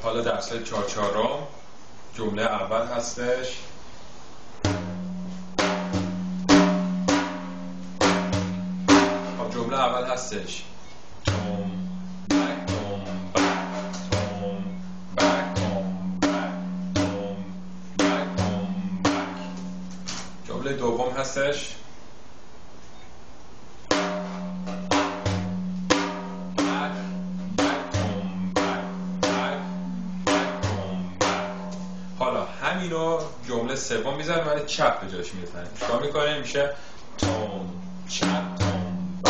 حالا درس 4 جمله اول هستش جمله اول هستش جمله دوم هستش حالا همینو جمله سوم میزنیم ولی چپ به جاش میزنیم. چیکار میکنیم؟ میشه تون چپ تون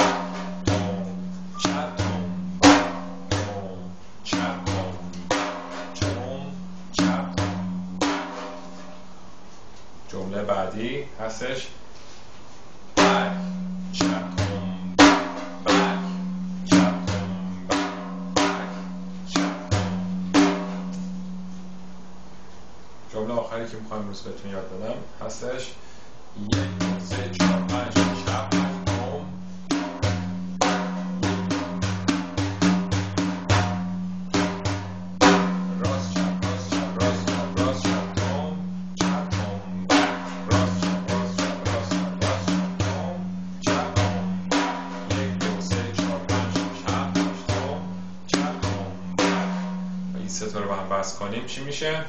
تون چپ تون تون چپ تون چپ. جمله بعدی هستش بک چپ تون بک چپ تون بک چپ. جمله آخری که میخوام امروز بهتون یاد بدم هستش 1 2 3 4 5 6 7 8 9 راست چپ راست چپ راست چپ راست چپ تون چپ تون راست چپ راست چپ راست چپ راست چپ تون چپ تون 1 2 3 4 5 6 7 8 9 چپ تون. این سه تا رو با هم بس کنیم چی میشه؟